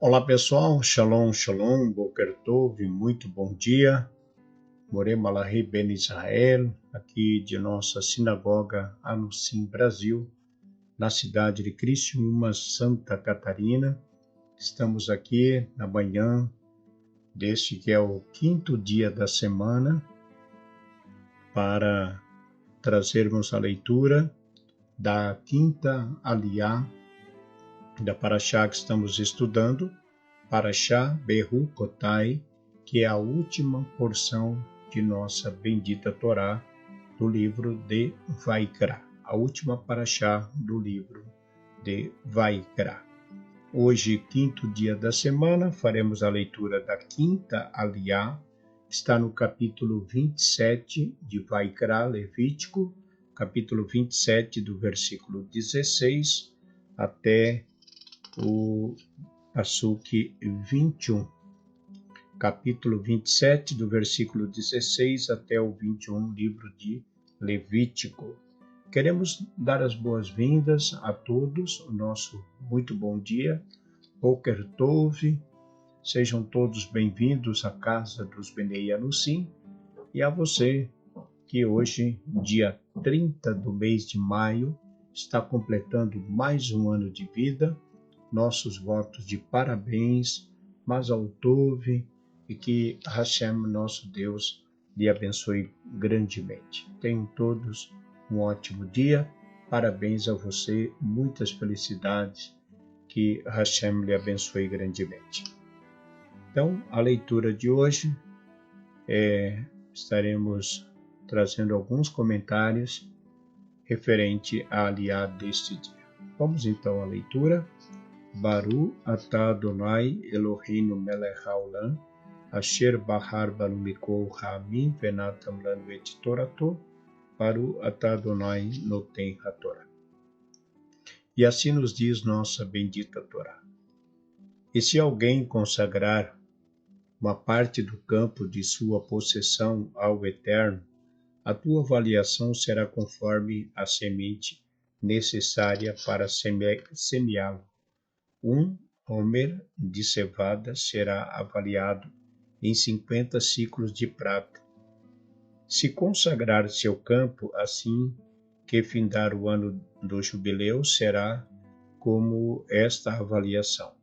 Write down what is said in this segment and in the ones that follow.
Olá pessoal, Shalom, Shalom, Boker Tov, muito bom dia. Morei Malahi Ben Israel, aqui de nossa sinagoga Anusim Brasil, na cidade de Criciúma, Santa Catarina. Estamos aqui na manhã deste que é o quinto dia da semana para trazermos a leitura da quinta aliá da Parashá que estamos estudando, Parashá Berucotai, que é a última porção de nossa bendita Torá do livro de Vaikra, a última Parashá do livro de Vaikra. Hoje, quinto dia da semana, faremos a leitura da quinta aliá, que está no capítulo 27 de Vaikra, Levítico, capítulo 27, do versículo 16 até o Passuque 21, capítulo 27, do versículo 16 até o 21, livro de Levítico. Queremos dar as boas-vindas a todos, o nosso muito bom dia, Boker Tov, sejam todos bem-vindos à casa dos Benei Anusim, e a você que hoje, dia 30 do mês de maio, está completando mais um ano de vida. Nossos votos de parabéns, Mazal Tov, e que Hashem, nosso Deus, lhe abençoe grandemente. Tenham todos um ótimo dia, parabéns a você, muitas felicidades, que Hashem lhe abençoe grandemente. Então, a leitura de hoje, estaremos trazendo alguns comentários referente à aliá deste dia. Vamos então à leitura. Baru atah Adonai Eloheinu melech haolam, asher bahar banu mikol ha'amim venatam lanu et torato, Baru atah Adonai noten haTorá. E assim nos diz nossa bendita Torá. E se alguém consagrar uma parte do campo de sua possessão ao Eterno, a tua avaliação será conforme a semente necessária para semeá-lo. Um homer de cevada será avaliado em 50 ciclos de prata. Se consagrar seu campo assim que findar o ano do jubileu, será como esta avaliação.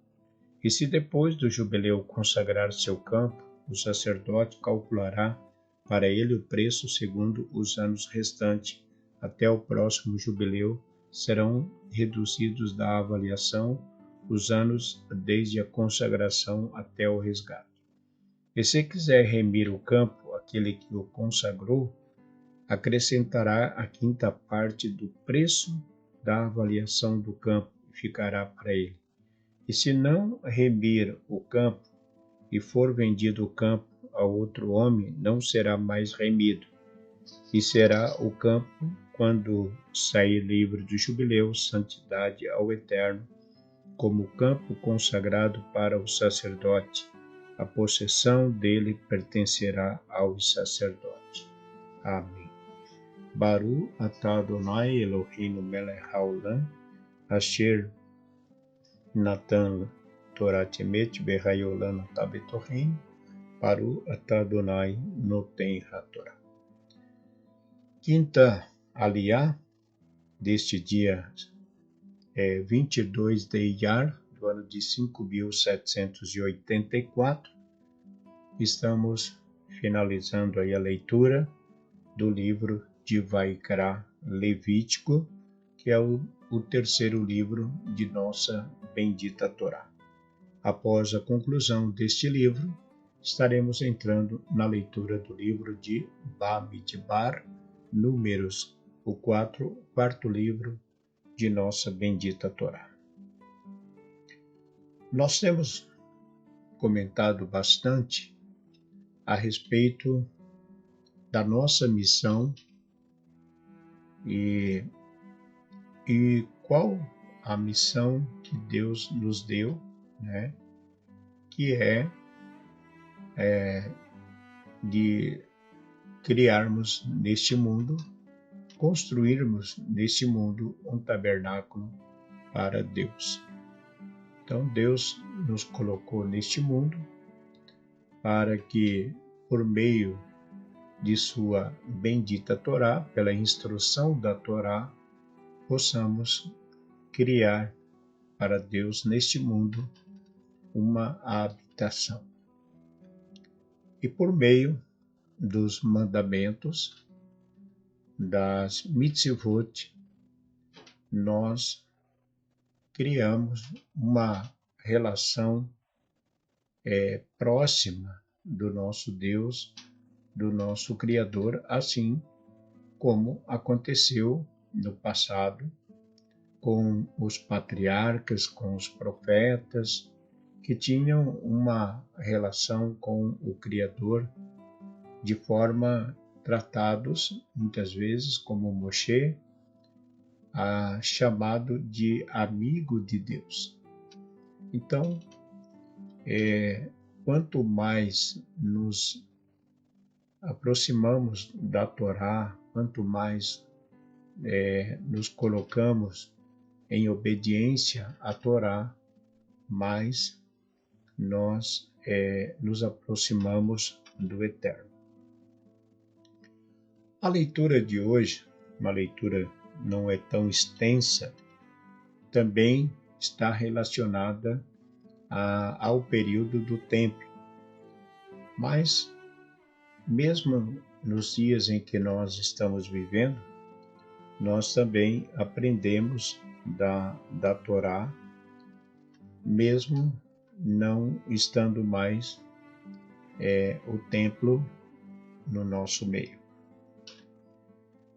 E se depois do jubileu consagrar seu campo, o sacerdote calculará para ele o preço segundo os anos restantes, até o próximo jubileu, serão reduzidos da avaliação os anos desde a consagração até o resgate. E se quiser remir o campo, aquele que o consagrou, acrescentará a quinta parte do preço da avaliação do campo e ficará para ele. E se não remir o campo e for vendido o campo a outro homem, não será mais remido, e será o campo, quando sair livre do jubileu, santidade ao Eterno, como campo consagrado para o sacerdote. A possessão dele pertencerá ao sacerdote. Amém. Baru atah Adonai Eloheinu melech haolam, asher natan Torat emet behayolam atah betohem, Baru atah Adonai noten haTorá. Quinta aliá deste dia 22 de Iyar, do ano de 5.784, estamos finalizando aí a leitura do livro de Vaikra Levítico, que é o terceiro livro de nossa bendita Torá. Após a conclusão deste livro, estaremos entrando na leitura do livro de Bamidbar, Números, o quarto livro de nossa bendita Torá. Nós temos comentado bastante a respeito da nossa missão e qual a missão que Deus nos deu, né? Que é de criarmos neste mundo, construirmos neste mundo um tabernáculo para Deus. Então Deus nos colocou neste mundo para que, por meio de sua bendita Torá, pela instrução da Torá, possamos criar para Deus neste mundo uma habitação. E por meio dos mandamentos, das mitzvot, nós criamos uma relação próxima do nosso Deus, do nosso Criador, assim como aconteceu no passado com os patriarcas, com os profetas, que tinham uma relação com o Criador de forma tratados, muitas vezes, como Moshe, chamado de amigo de Deus. Então, quanto mais nos aproximamos da Torá, quanto mais nos colocamos em obediência à Torá, mais nós nos aproximamos do Eterno. A leitura de hoje, uma leitura não é tão extensa, também está relacionada ao período do templo. Mas, mesmo nos dias em que nós estamos vivendo, nós também aprendemos da Torá, mesmo não estando mais o templo no nosso meio.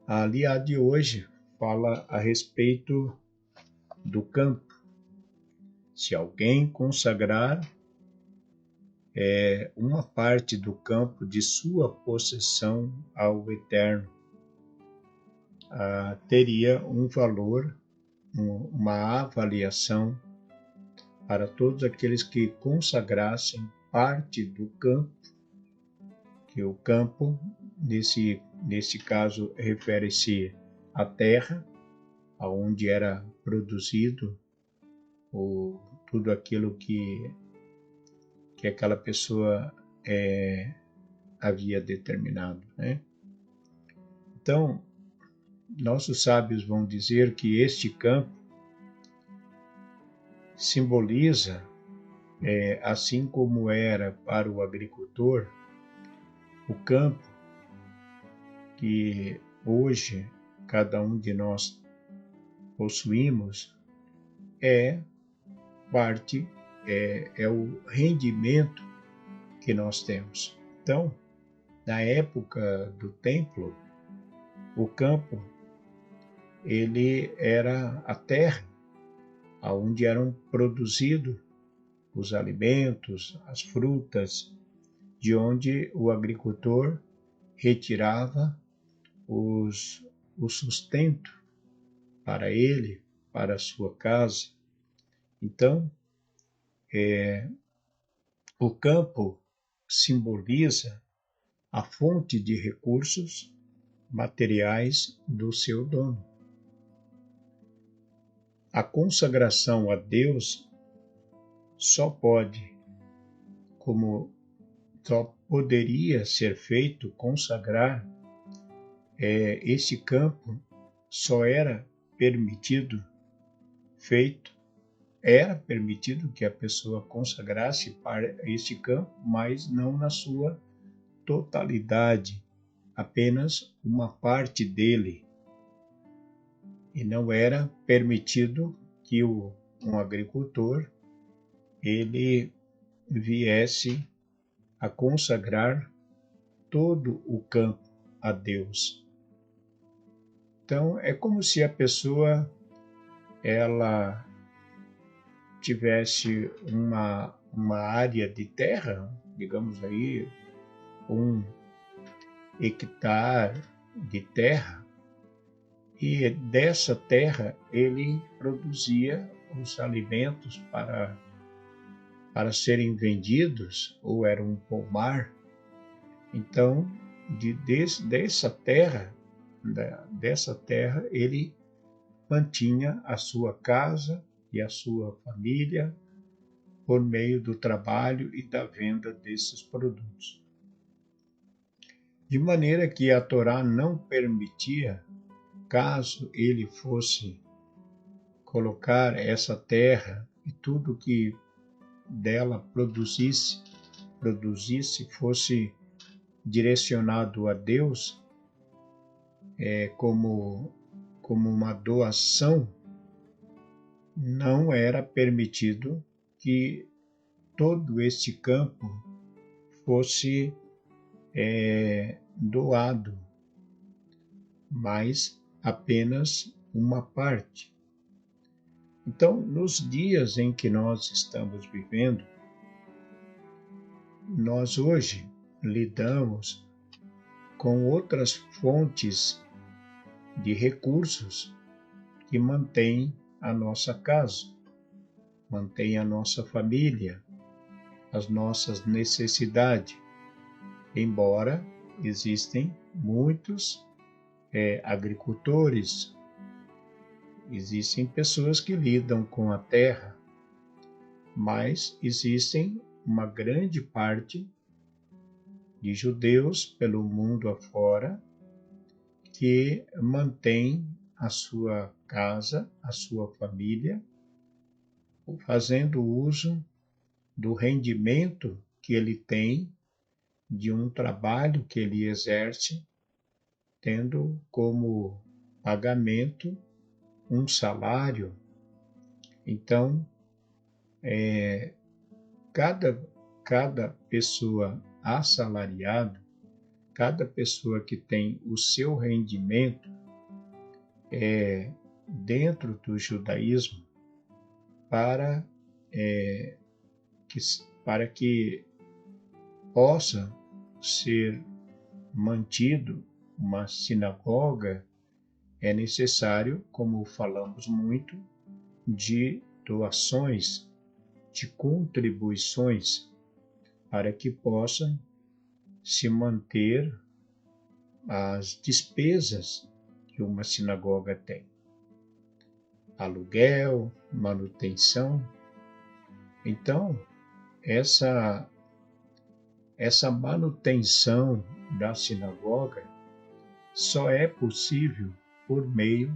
A aliá de hoje fala a respeito do campo. Se alguém consagrar uma parte do campo de sua possessão ao Eterno, teria um valor, uma avaliação para todos aqueles que consagrassem parte do campo, que o campo, nesse caso, refere-se à terra, onde era produzido tudo aquilo que aquela pessoa havia determinado, né? Então, nossos sábios vão dizer que este campo simboliza, assim como era para o agricultor, o campo que hoje cada um de nós possuímos, parte, é o rendimento que nós temos. Então, na época do templo, o campo, ele era a terra, onde eram produzidos os alimentos, as frutas, de onde o agricultor retirava o sustento para ele, para a sua casa. Então, o campo simboliza a fonte de recursos materiais do seu dono. A consagração a Deus só poderia ser feito, consagrar este campo só era permitido que a pessoa consagrasse para este campo, mas não na sua totalidade, apenas uma parte dele. E não era permitido que um agricultor ele viesse a consagrar todo o campo a Deus. Então, é como se a pessoa ela tivesse uma área de terra, digamos aí, 1 hectare de terra, e dessa terra ele produzia os alimentos para serem vendidos, ou era um pomar. Então, dessa terra ele mantinha a sua casa e a sua família, por meio do trabalho e da venda desses produtos. De maneira que a Torá não permitia, caso ele fosse colocar essa terra e tudo que dela produzisse fosse direcionado a Deus, como uma doação, não era permitido que todo este campo fosse doado, mas apenas uma parte. Então, nos dias em que nós estamos vivendo, nós hoje lidamos com outras fontes de recursos que mantêm a nossa casa, mantêm a nossa família, as nossas necessidades, embora existem muitos agricultores, existem pessoas que lidam com a terra, mas existem uma grande parte de judeus pelo mundo afora que mantém a sua casa, a sua família, fazendo uso do rendimento que ele tem de um trabalho que ele exerce, tendo como pagamento um salário. Então, cada pessoa assalariada, cada pessoa que tem o seu rendimento dentro do judaísmo para que possa ser mantido uma sinagoga, é necessário, como falamos muito, de doações, de contribuições, para que possa se manter as despesas que uma sinagoga tem. Aluguel, manutenção. Então, essa manutenção da sinagoga só é possível por meio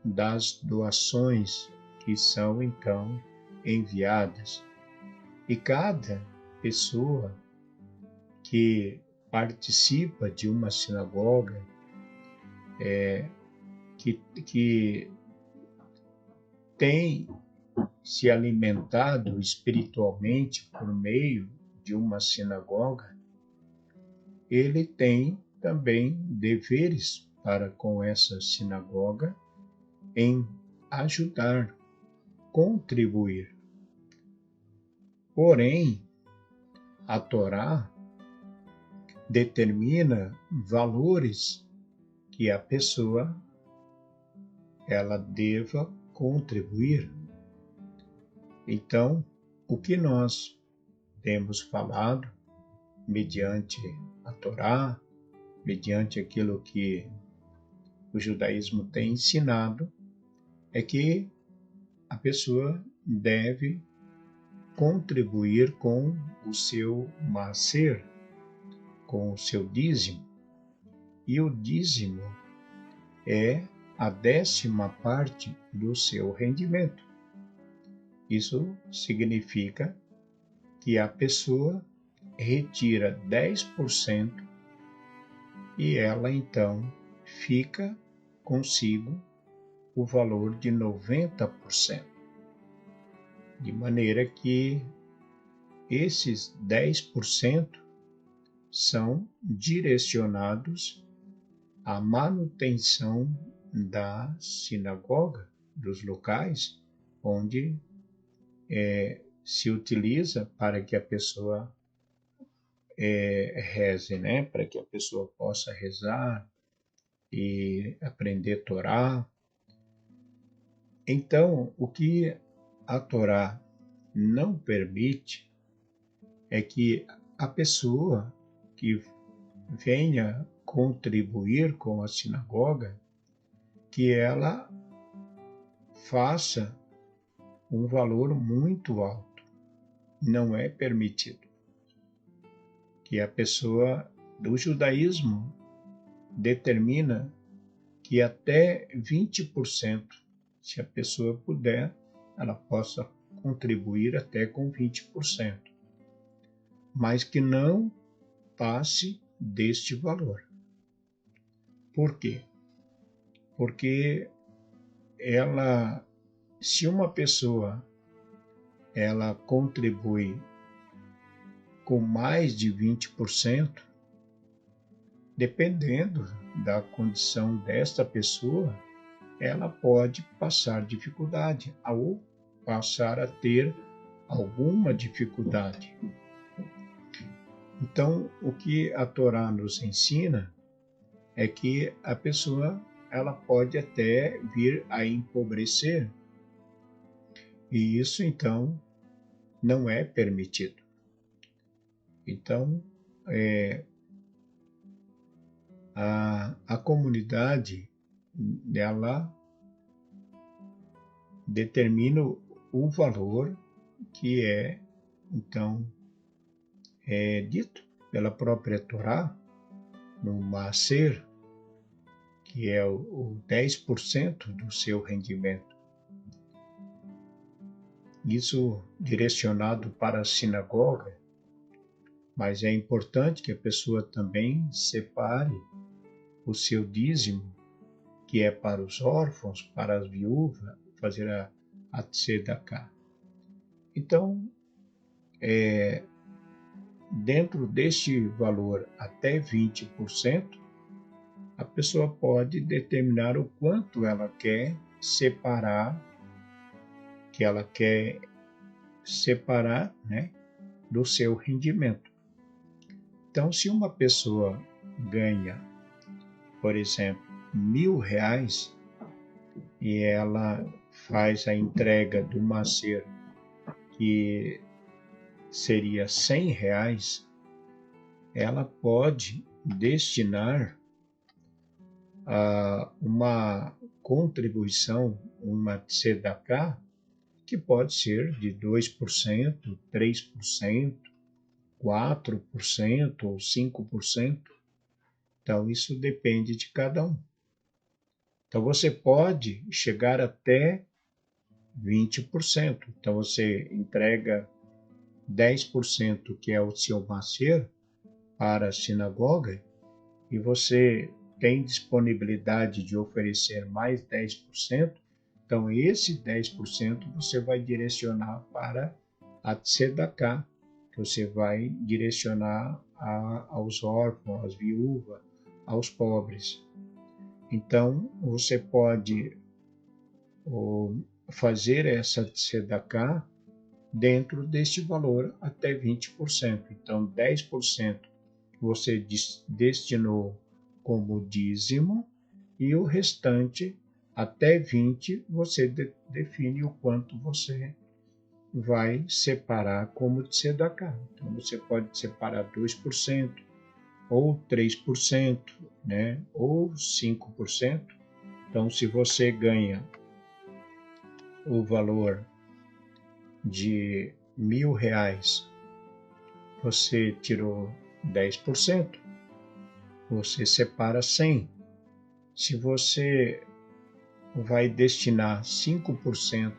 das doações que são então enviadas. E cada pessoa que participa de uma sinagoga, que tem se alimentado espiritualmente por meio de uma sinagoga, ele tem também deveres para com essa sinagoga em ajudar, contribuir. Porém, a Torá determina valores que a pessoa ela deva contribuir. Então, o que nós temos falado mediante a Torá, mediante aquilo que o judaísmo tem ensinado, é que a pessoa deve contribuir com o seu maaser, com o seu dízimo. E o dízimo é a 10ª parte do seu rendimento. Isso significa que a pessoa retira 10% e ela então fica consigo o valor de 90%. De maneira que esses 10% são direcionados à manutenção da sinagoga, dos locais onde se utiliza para que a pessoa reze, né? Para que a pessoa possa rezar e aprender Torá. Então, o que a Torá não permite é que a pessoa que venha contribuir com a sinagoga, que ela faça um valor muito alto. não é permitido. Que a pessoa do judaísmo determina que até 20%, se a pessoa puder, ela possa contribuir até com 20%, mas que não passe deste valor. Por quê? Porque se uma pessoa ela contribui com mais de 20%, dependendo da condição desta pessoa, ela pode passar dificuldade ou passar a ter alguma dificuldade. Então, o que a Torá nos ensina é que a pessoa ela pode até vir a empobrecer. E isso, então, não é permitido. Então, a comunidade, ela determina o valor que então, dito pela própria Torá, no Maaser, que é o 10% do seu rendimento. Isso direcionado para a sinagoga, mas é importante que a pessoa também separe o seu dízimo, que é para os órfãos, para as viúvas, fazer a tzedakah. Então, dentro deste valor até 20%, a pessoa pode determinar o quanto ela quer separar, né, do seu rendimento. Então, se uma pessoa ganha, por exemplo, R$1.000 e ela faz a entrega do Maaser, que seria R$100, ela pode destinar a uma contribuição, uma tzedakah, que pode ser de 2%, 3%, 4% ou 5%. Então, isso depende de cada um. Então, você pode chegar até 20%. Então, você entrega 10%, que é o seu maaser, para a sinagoga, e você tem disponibilidade de oferecer mais 10%, então esse 10% você vai direcionar para a tzedakah, que você vai direcionar aos órfãos, às viúvas, aos pobres. Então, você pode fazer essa tzedakah dentro deste valor até 20%. Então, 10% você destinou como dízimo e o restante, até 20%, você define o quanto você vai separar como tzedakah. Então, você pode separar 2%, ou 3%, né? Ou 5%. Então, se você ganha o valor de R$1.000, você tirou 10%, você separa 100. Se você vai destinar 5%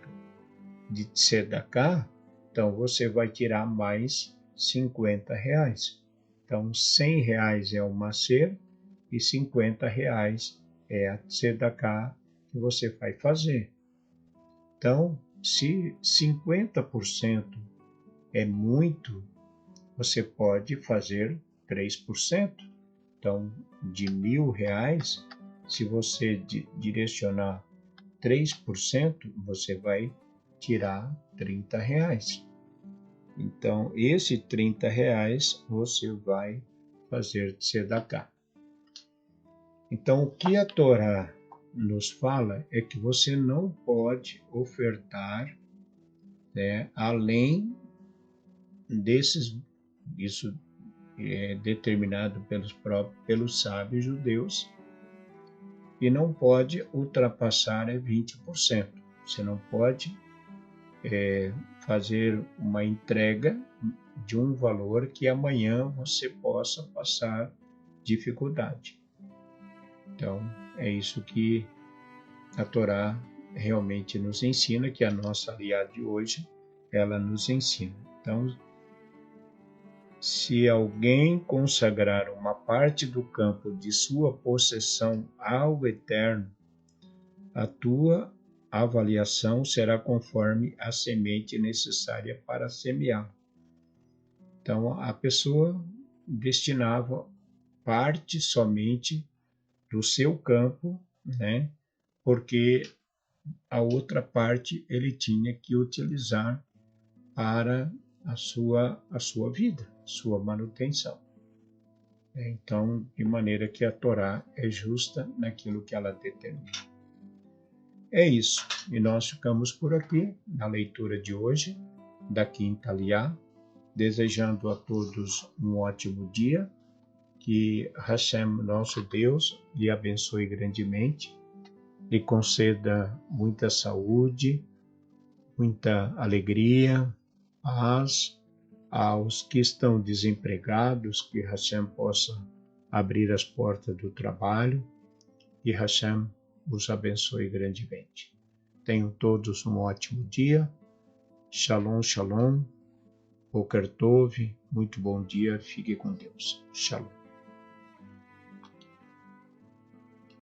de tzedakah, então você vai tirar mais R$50. Então, R$100 é o maaser e R$50 é a tzedakah que você vai fazer. Então, se 50% é muito, você pode fazer 3%. Então, de R$1.000, se você direcionar 3%, você vai tirar R$30. Então, esse R$30 você vai fazer tzedakah. Então, o que a Torá nos fala é que você não pode ofertar, né, além desses, isso é determinado pelos sábios judeus, e não pode ultrapassar 20%. Você não pode fazer uma entrega de um valor que amanhã você possa passar dificuldade. Então, é isso que a Torá realmente nos ensina, que a nossa aliada de hoje, ela nos ensina. Então, se alguém consagrar uma parte do campo de sua possessão ao Eterno, a tua avaliação será conforme a semente necessária para semear. Então, a pessoa destinava parte somente do seu campo, né? Porque a outra parte ele tinha que utilizar para a sua vida, sua manutenção. Então, de maneira que a Torá é justa naquilo que ela determina. É isso, e nós ficamos por aqui na leitura de hoje, da quinta aliá, desejando a todos um ótimo dia, que Hashem, nosso Deus, lhe abençoe grandemente, lhe conceda muita saúde, muita alegria, paz, aos que estão desempregados, que Hashem possa abrir as portas do trabalho e Hashem os abençoe grandemente. Tenham todos um ótimo dia. Shalom, shalom. Boker Tov, muito bom dia. Fique com Deus. Shalom.